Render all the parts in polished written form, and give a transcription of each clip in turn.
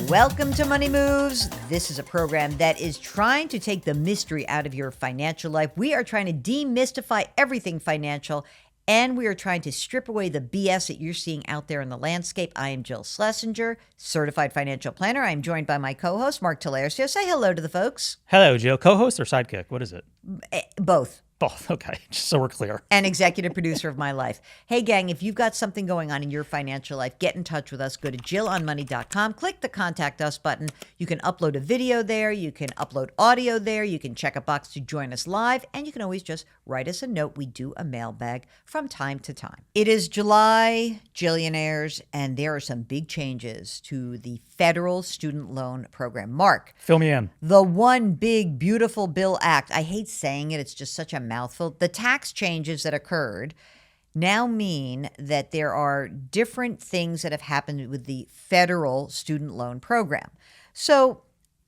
Welcome to Money Moves. This is a program that is trying to take the mystery out of your financial life. We are trying to demystify everything financial, and we are trying to strip away the BS that you're seeing out there in the landscape. I am Jill Schlesinger, certified financial planner. I am joined by my co-host, Mark Talercio. Say hello to the folks. Hello, Jill. Co-host or sidekick? What is it? Both. Both. Okay, just so we're clear. And executive producer of my life. Hey, gang, if you've got something going on in your financial life, get in touch with us. Go to jillonmoney.com. Click the Contact Us button. You can upload a video there. You can upload audio there. You can check a box to join us live. And you can always just write us a note. We do a mailbag from time to time. It is July, Jillionaires, and there are some big changes to the federal student loan program. Mark. Fill me in. The one big, beautiful bill act. I hate saying it. It's just such a mouthful. The tax changes that occurred now mean that there are different things that have happened with the federal student loan program. So,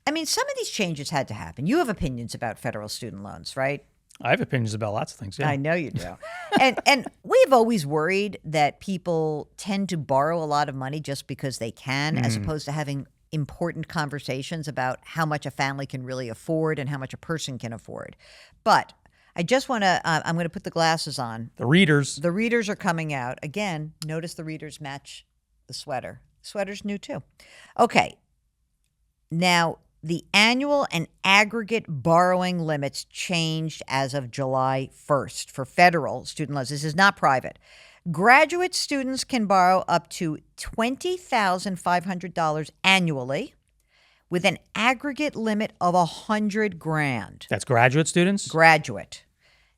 I mean, some of these changes had to happen. You have opinions about federal student loans, right? I have opinions about lots of things, yeah. I know you do. and we've always worried that people tend to borrow a lot of money just because they can, as opposed to having important conversations about how much a family can really afford and how much a person can afford. But I just want to, I'm going to put the glasses on. The readers. The readers are coming out. Again, notice the readers match the sweater. Sweater's new too. Okay. Now, the annual and aggregate borrowing limits changed as of July 1st for federal student loans. This is not private. Graduate students can borrow up to $20,500 annually with an aggregate limit of $100,000. That's graduate students? Graduate.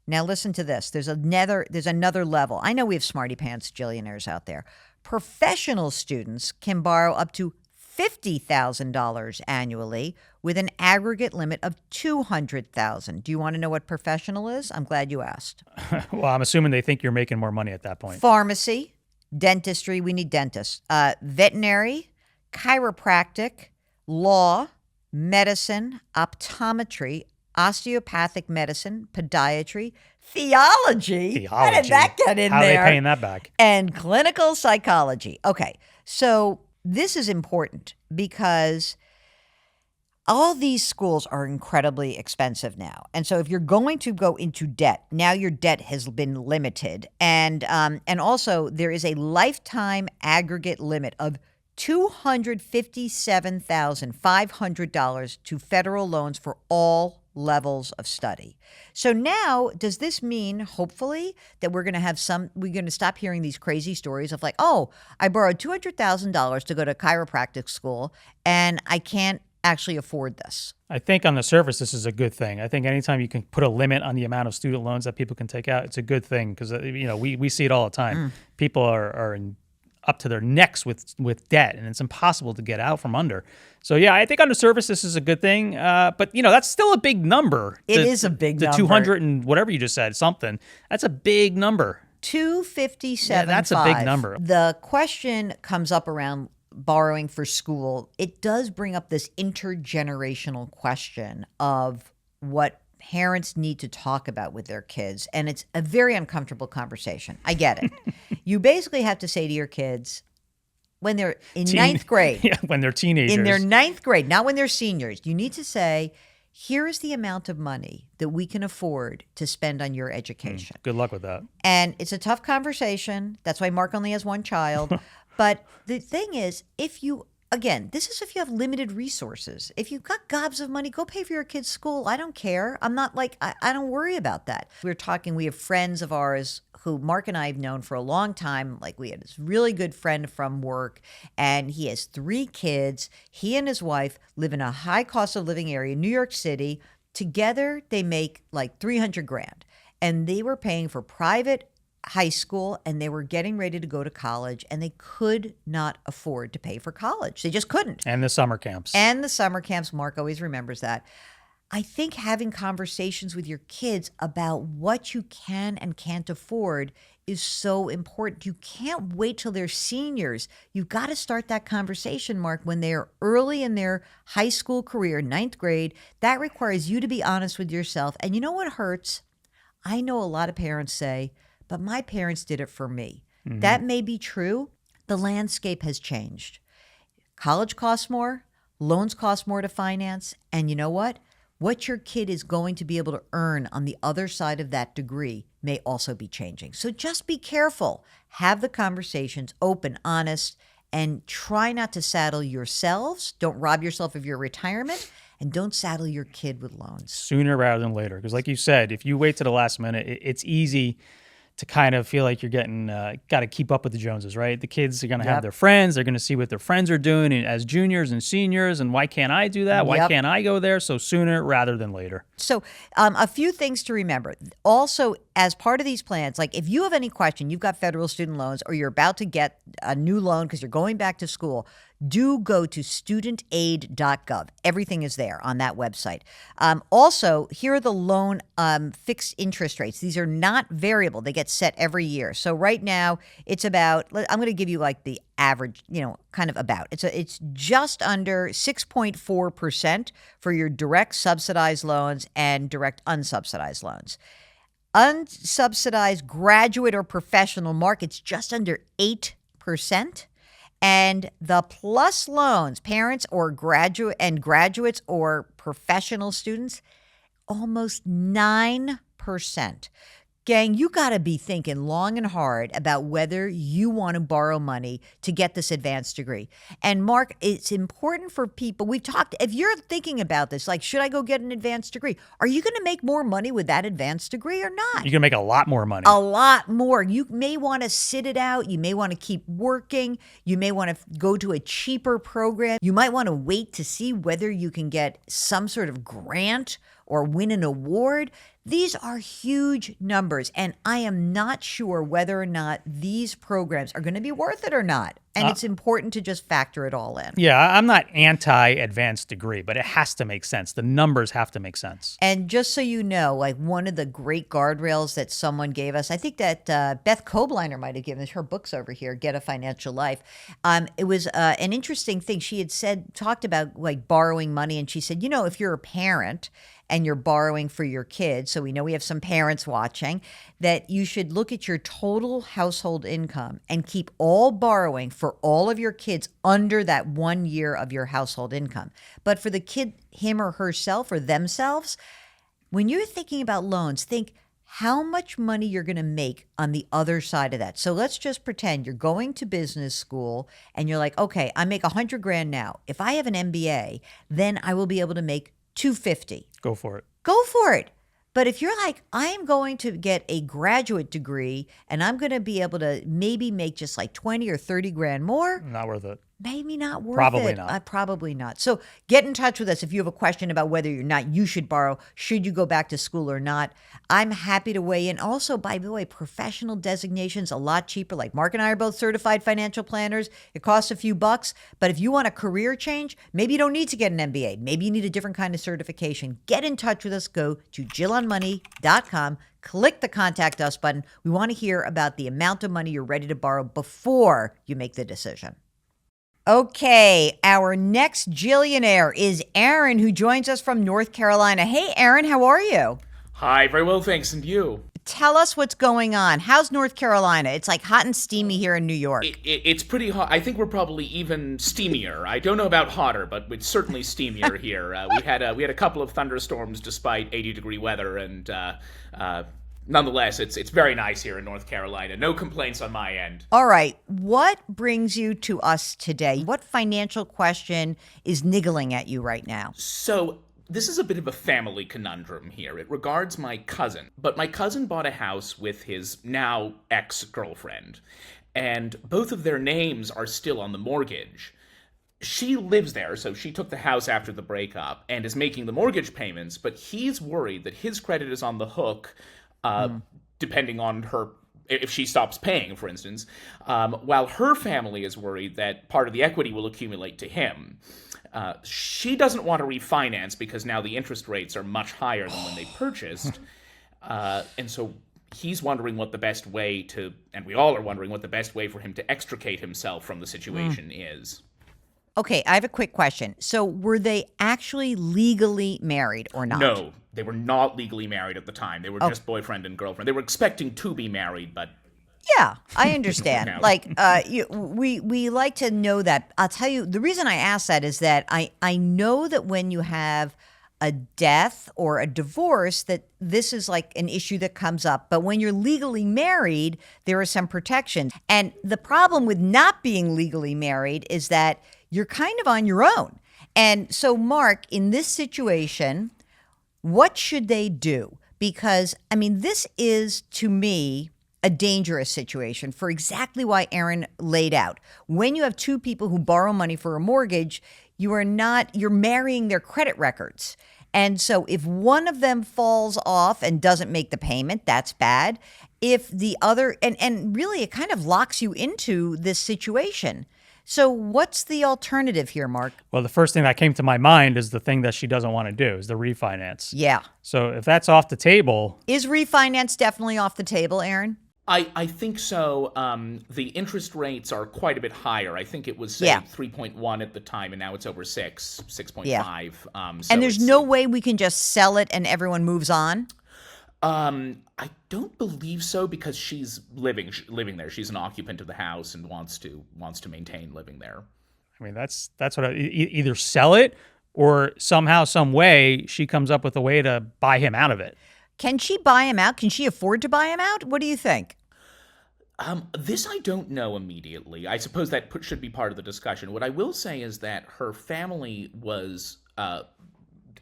Now listen to this. There's another level. I know we have smarty pants Jillionaires out there. Professional students can borrow up to $50,000 annually with an aggregate limit of $200,000. Do you want to know what professional is? I'm glad you asked. Well, I'm assuming they think you're making more money at that point. Pharmacy, dentistry, we need dentists, veterinary, chiropractic, law, medicine, optometry, osteopathic medicine, podiatry, theology. How did that get in there? How are they paying that back? And clinical psychology. Okay, so this is important because all these schools are incredibly expensive now. And so if you're going to go into debt, now your debt has been limited. And also there is a lifetime aggregate limit of $257,500 to federal loans for all levels of study. So now, does this mean, hopefully, that we're going to stop hearing these crazy stories of like, oh, I borrowed $200,000 to go to chiropractic school and I can't actually afford this? I think on the surface, this is a good thing. I think anytime you can put a limit on the amount of student loans that people can take out, it's a good thing because, we see it all the time. People are up to their necks with debt, and it's impossible to get out from under. So yeah, I think on the surface this is a good thing, but that's still a big number. It is a big number. The 200 and whatever you just said, something. That's a big number. 257. Yeah, that's a big number. The question comes up around borrowing for school. It does bring up this intergenerational question of what parents need to talk about with their kids. And it's a very uncomfortable conversation. I get it. You basically have to say to your kids when they're in ninth grade. Yeah, when they're teenagers. In their ninth grade, not when they're seniors. You need to say, here is the amount of money that we can afford to spend on your education. Good luck with that. And it's a tough conversation. That's why Mark only has one child. But the thing is, again, this is if you have limited resources. If you've got gobs of money, go pay for your kids' school. I don't care. I'm not like, I don't worry about that. We have friends of ours who Mark and I have known for a long time. Like we had this really good friend from work and he has 3 kids. He and his wife live in a high cost of living area in New York City. Together, they make like $300,000 and they were paying for private high school and they were getting ready to go to college and they could not afford to pay for college. They just couldn't. And the summer camps. Mark always remembers that. I think having conversations with your kids about what you can and can't afford is so important. You can't wait till they're seniors. You've got to start that conversation, Mark, when they're early in their high school career, ninth grade. That requires you to be honest with yourself. And you know what hurts? I know a lot of parents say, but my parents did it for me. Mm-hmm. That may be true. The landscape has changed. College costs more. Loans cost more to finance. And you know what? What your kid is going to be able to earn on the other side of that degree may also be changing. So just be careful. Have the conversations open, honest, and try not to saddle yourselves. Don't rob yourself of your retirement, and don't saddle your kid with loans. Sooner rather than later. Because like you said, if you wait to the last minute, it's easy to kind of feel like you're getting got to keep up with the Joneses, right? The kids are going to have their friends. They're going to see what their friends are doing as juniors and seniors. And why can't I do that? Why can't I go there? So sooner rather than later. So a few things to remember. Also, as part of these plans, like if you have any question, you've got federal student loans or you're about to get a new loan because you're going back to school, do go to studentaid.gov. Everything is there on that website. Also, here are the loan fixed interest rates. These are not variable. They get set every year. So right now, it's about, I'm going to give you like the average, kind of about. It's just under 6.4% for your direct subsidized loans and direct unsubsidized loans. Unsubsidized graduate or professional markets just under 8%. And the plus loans, parents or graduates or professional students, almost 9%. Gang, you got to be thinking long and hard about whether you want to borrow money to get this advanced degree. And Mark, it's important for people. We've talked, if you're thinking about this, like, should I go get an advanced degree? Are you going to make more money with that advanced degree or not? You're going to make a lot more money. A lot more. You may want to sit it out. You may want to keep working. You may want to go to a cheaper program. You might want to wait to see whether you can get some sort of grant or win an award. These are huge numbers, and I am not sure whether or not these programs are going to be worth it or not. And it's important to just factor it all in. Yeah, I'm not anti-advanced degree, but it has to make sense. The numbers have to make sense. And just so you know, like one of the great guardrails that someone gave us, I think that Beth Kobliner might have given us, her books over here, Get a Financial Life. It was an interesting thing. She had talked about like borrowing money, and she said, if you're a parent and you're borrowing for your kids, so we know we have some parents watching, that you should look at your total household income and keep all borrowing for all of your kids under that 1 year of your household income. But for the kid, him or herself or themselves, when you're thinking about loans, think how much money you're going to make on the other side of that. So let's just pretend you're going to business school and you're like, okay, I make $100,000 now. If I have an MBA, then I will be able to make $250,000. Go for it. Go for it. But if you're like, I am going to get a graduate degree and I'm going to be able to maybe make just like 20 or 30 grand more. Not worth it. Maybe not worth Probably it. not. Probably not. So get in touch with us if you have a question about whether or not you should borrow, should you go back to school or not. I'm happy to weigh in. Also, by the way, professional designations a lot cheaper. Like Mark and I are both certified financial planners. It costs a few bucks. But if you want a career change, maybe you don't need to get an MBA. Maybe you need a different kind of certification. Get in touch with us. Go to jillonmoney.com. Click the Contact Us button. We want to hear about the amount of money you're ready to borrow before you make the decision. Okay, our next Jillionaire is Aaron, who joins us from North Carolina. Hey, Aaron, how are you? Hi, very well, thanks. And you? Tell us what's going on. How's North Carolina? It's like hot and steamy here in New York. It's pretty hot. I think we're probably even steamier. I don't know about hotter, but it's certainly steamier here. We had a couple of thunderstorms despite 80-degree weather, and nonetheless, it's very nice here in North Carolina. No complaints on my end. All right. What brings you to us today? What financial question is niggling at you right now? So this is a bit of a family conundrum here. It regards my cousin. But my cousin bought a house with his now ex-girlfriend, and both of their names are still on the mortgage. She lives there, so she took the house after the breakup and is making the mortgage payments, but he's worried that his credit is on the hook depending on her, if she stops paying, for instance, while her family is worried that part of the equity will accumulate to him. She doesn't want to refinance because now the interest rates are much higher than when they purchased. And so he's wondering what the best way to, and we all are wondering what the best way for him to extricate himself from the situation is. Okay, I have a quick question. So were they actually legally married or not? No, they were not legally married at the time. They were just boyfriend and girlfriend. They were expecting to be married, but Yeah, I understand. No. Like, we like to know that. I'll tell you, the reason I ask that is that I know that when you have a death or a divorce, that this is like an issue that comes up. But when you're legally married, there are some protections. And the problem with not being legally married is that you're kind of on your own. And so, Mark, in this situation, what should they do? Because, I mean, this is, to me, a dangerous situation for exactly why Aaron laid out. When you have two people who borrow money for a mortgage, you're marrying their credit records. And so if one of them falls off and doesn't make the payment, that's bad. If the other, and really it kind of locks you into this situation. So what's the alternative here, Mark? Well, the first thing that came to my mind is the thing that she doesn't want to do is the refinance. Yeah. So if that's off the table. Is refinance definitely off the table, Aaron? I think so. The interest rates are quite a bit higher. I think it was, say, Yeah. 3.1 at the time, and now it's over 6.5. Yeah. So And there's no way we can just sell it and everyone moves on? I don't believe so, because she's living there. She's an occupant of the house and wants to maintain living there. I mean, that's what either sell it or somehow, some way, she comes up with a way to buy him out of it. Can she buy him out? Can she afford to buy him out? What do you think? This I don't know immediately. I suppose that should be part of the discussion. What I will say is that her family was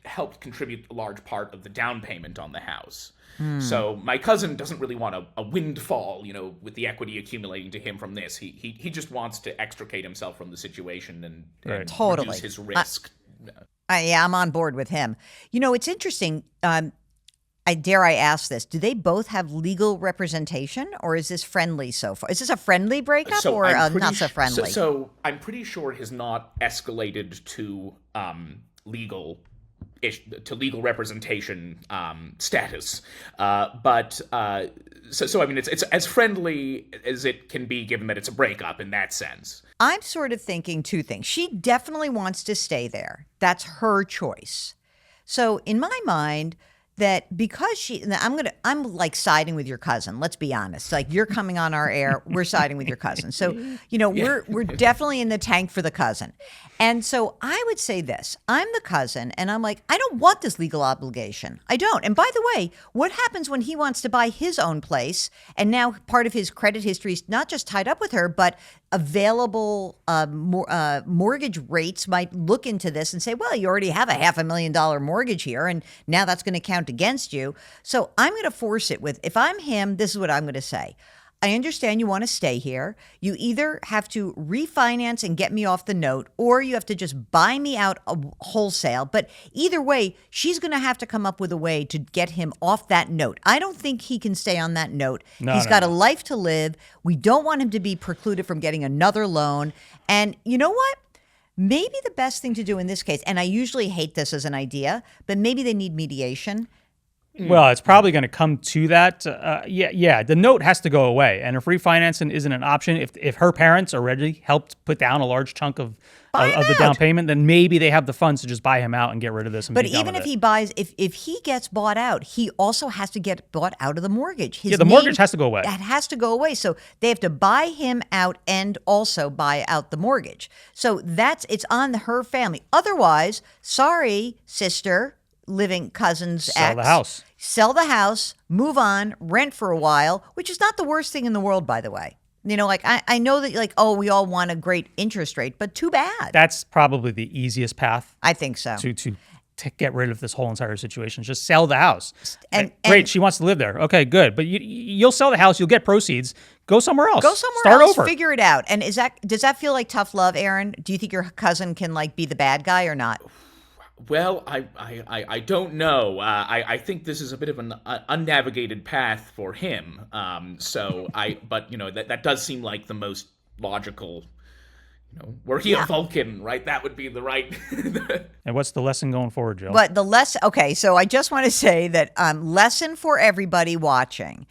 helped contribute a large part of the down payment on the house. So my cousin doesn't really want a windfall, with the equity accumulating to him from this. He just wants to extricate himself from the situation and Totally. reduce his risk. I'm on board with him. It's interesting. Dare I ask this? Do they both have legal representation, or is this friendly so far? Is this a friendly breakup or not so friendly? So I'm pretty sure it has not escalated to legal representation status. But I mean, it's as friendly as it can be, given that it's a breakup in that sense. I'm sort of thinking two things. She definitely wants to stay there. That's her choice. So in my mind, that because I'm like siding with your cousin. Let's be honest. Like, you're coming on our air, we're siding with your cousin. So, we're definitely in the tank for the cousin. And so I would say this, I'm the cousin and I'm like, I don't want this legal obligation. I don't. And by the way, what happens when he wants to buy his own place and now part of his credit history is not just tied up with her, but available mortgage rates might look into this and say, well, you already have a $500,000 mortgage here, and now that's going to count against you. So I'm going to force it with, if I'm him, this is what I'm going to say. I understand you want to stay here. You either have to refinance and get me off the note, or you have to just buy me out wholesale. But either way, she's going to have to come up with a way to get him off that note. I don't think he can stay on that note. He's got a life to live. We don't want him to be precluded from getting another loan. And you know what? Maybe the best thing to do in this case, and I usually hate this as an idea, but maybe they need mediation. Well, it's probably going to come to that. Yeah. The note has to go away, and if refinancing isn't an option, if her parents already helped put down a large chunk of the down payment, then maybe they have the funds to just buy him out and get rid of this. And but be done even with if it. he buys, if he gets bought out, he also has to get bought out of the mortgage. The mortgage has to go away. That has to go away. So they have to buy him out and also buy out the mortgage. So it's on her family. Otherwise, sorry, sister, living cousin's Sell the house. Sell the house, move on, rent for a while, which is not the worst thing in the world, by the way. I know that we all want a great interest rate, but too bad. That's probably the easiest path. I think so. To get rid of this whole entire situation. Just sell the house. And great, she wants to live there. Okay, good. But you'll sell the house, you'll get proceeds. Go somewhere else. Start over. Figure it out. And does that feel like tough love, Aaron? Do you think your cousin can be the bad guy or not? Well, I don't know. I think this is a bit of an unnavigated path for him. But that does seem like the most logical. Were he a Vulcan, right? That would be the right. And what's the lesson going forward, Jill? But the lesson. Okay, so I just want to say that lesson for everybody watching.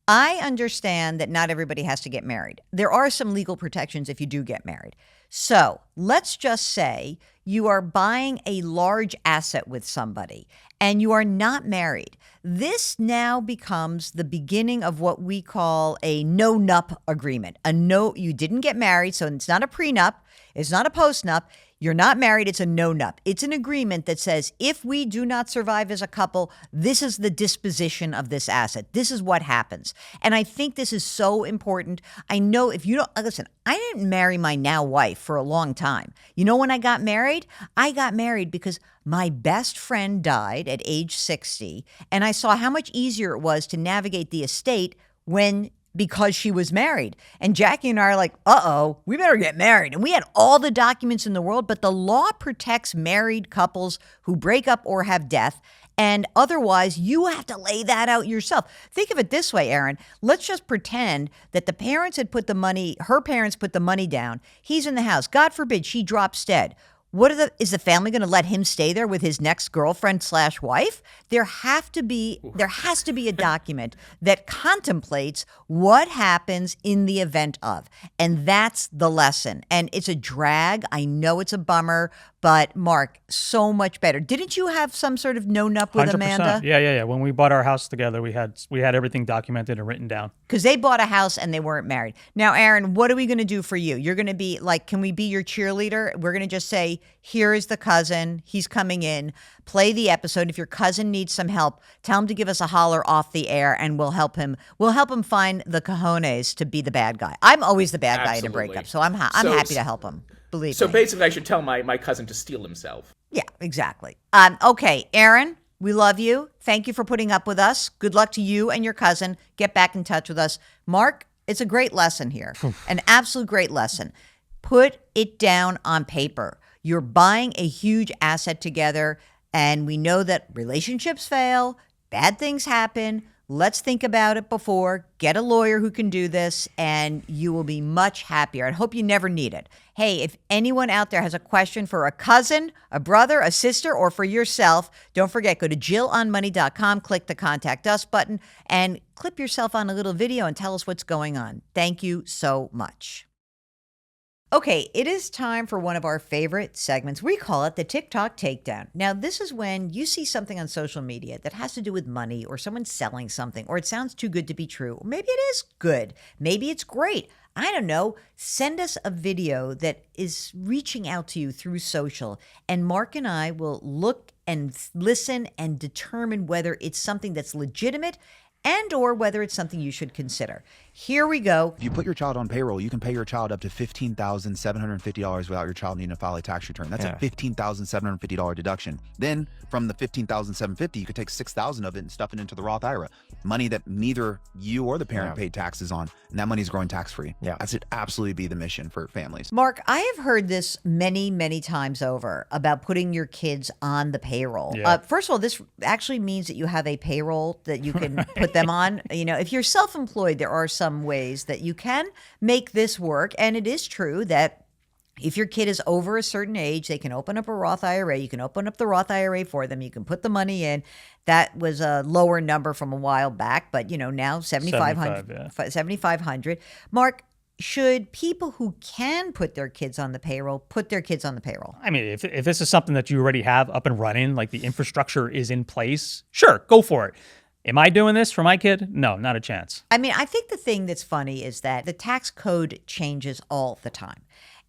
I understand that not everybody has to get married. There are some legal protections if you do get married. So let's just say you are buying a large asset with somebody and you are not married. This now becomes the beginning of what we call a no-nup agreement. You didn't get married, so it's not a prenup, it's not a postnup. You're not married, it's a no-nup. It's an agreement that says if we do not survive as a couple, this is the disposition of this asset. This is what happens. And I think this is so important. I know if you don't, listen, I didn't marry my now wife for a long time. You know when I got married? I got married because my best friend died at age 60, and I saw how much easier it was to navigate the estate because she was married. And Jackie and I are like, we better get married. And we had all the documents in the world, but the law protects married couples who break up or have death. And otherwise, you have to lay that out yourself. Think of it this way, Aaron. Let's just pretend that her parents put the money down. He's in the house. God forbid she drops dead. Is the family going to let him stay there with his next girlfriend/wife? There has to be a document that contemplates what happens in the event of. And that's the lesson. And it's a drag. I know it's a bummer, but Mark, so much better. Didn't you have some sort of no-nup with 100%. Amanda? Yeah. When we bought our house together, we had everything documented and written down. Because they bought a house and they weren't married. Now, Aaron, what are we going to do for you? You're going to be like, can we be your cheerleader? We're going to just say, here is the cousin. He's coming in. Play the episode. If your cousin needs some help, tell him to give us a holler off the air and we'll help him. We'll help him find the cojones to be the bad guy. I'm always the bad guy in a breakup, so I'm happy to help him. Believe me. So basically, I should tell my cousin to steal himself. Yeah, exactly. Okay, Aaron, we love you. Thank you for putting up with us. Good luck to you and your cousin. Get back in touch with us. Mark, it's a great lesson here, an absolute great lesson. Put it down on paper. You're buying a huge asset together, and we know that relationships fail, bad things happen. Let's think about it before. Get a lawyer who can do this, and you will be much happier. I hope you never need it. Hey, if anyone out there has a question for a cousin, a brother, a sister, or for yourself, don't forget, go to JillOnMoney.com, click the Contact Us button, and clip yourself on a little video and tell us what's going on. Thank you so much. Okay, it is time for one of our favorite segments. We call it the TikTok Takedown. Now, this is when you see something on social media that has to do with money or someone selling something, or it sounds too good to be true, or maybe it is good. Maybe it's great. I don't know. Send us a video that is reaching out to you through social, and Mark and I will look and listen and determine whether it's something that's legitimate and or whether it's something you should consider. Here we go. If you put your child on payroll, you can pay your child up to $15,750 without your child needing to file a tax return. That's a $15,750 deduction. Then from the $15,750, you could take $6,000 of it and stuff it into the Roth IRA. Money that neither you or the parent paid taxes on, and that money's growing tax-free. That should absolutely be the mission for families. Mark, I have heard this many, many times over about putting your kids on the payroll. First of all, this actually means that you have a payroll that you can put them on. You know, if you're self-employed, there are some ways that you can make this work. And it is true that if your kid is over a certain age, they can open up a Roth IRA. You can open up the Roth IRA for them. You can put the money in. That was a lower number from a while back, but now 7,500. Mark, should people who can put their kids on the payroll put their kids on the payroll? I mean, if this is something that you already have up and running, like the infrastructure is in place, sure, go for it. Am I doing this for my kid? No, not a chance. I mean, I think the thing that's funny is that the tax code changes all the time.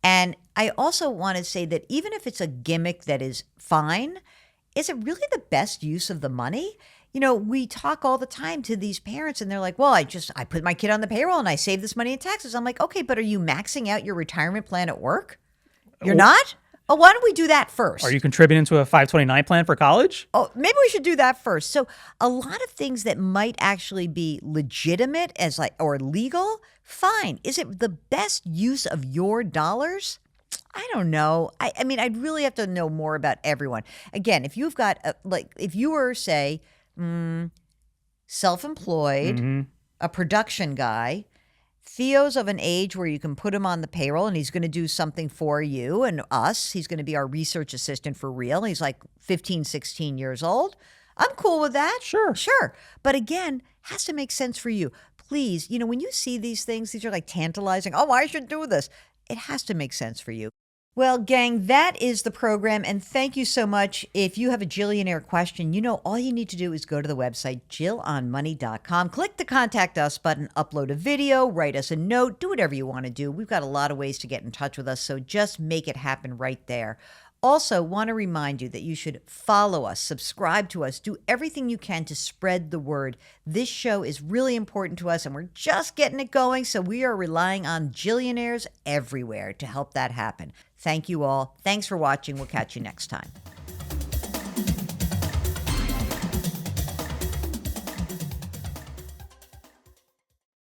And I also want to say that even if it's a gimmick that is fine, is it really the best use of the money? We talk all the time to these parents and they're like, well, I put my kid on the payroll and I save this money in taxes. I'm like, okay, but are you maxing out your retirement plan at work? You're not? Oh, why don't we do that first? Are you contributing to a 529 plan for college? Oh, maybe we should do that first. So a lot of things that might actually be legitimate or legal, fine. Is it the best use of your dollars? I don't know. I mean, I'd really have to know more about everyone. Again, if you've got, if you were, say, self-employed, a production guy, Theo's of an age where you can put him on the payroll and he's going to do something for you and us. He's going to be our research assistant for real. He's like 15, 16 years old. I'm cool with that. Sure. But again, has to make sense for you. please, when you see these things, these are like tantalizing. Oh, I should do this. It has to make sense for you. Well, gang, that is the program. And thank you so much. If you have a Jillionaire question, all you need to do is go to the website, jillonmoney.com, click the Contact Us button, upload a video, write us a note, do whatever you want to do. We've got a lot of ways to get in touch with us, so just make it happen right there. Also, want to remind you that you should follow us, subscribe to us, do everything you can to spread the word. This show is really important to us, and we're just getting it going, so we are relying on Jillionaires everywhere to help that happen. Thank you all. Thanks for watching. We'll catch you next time.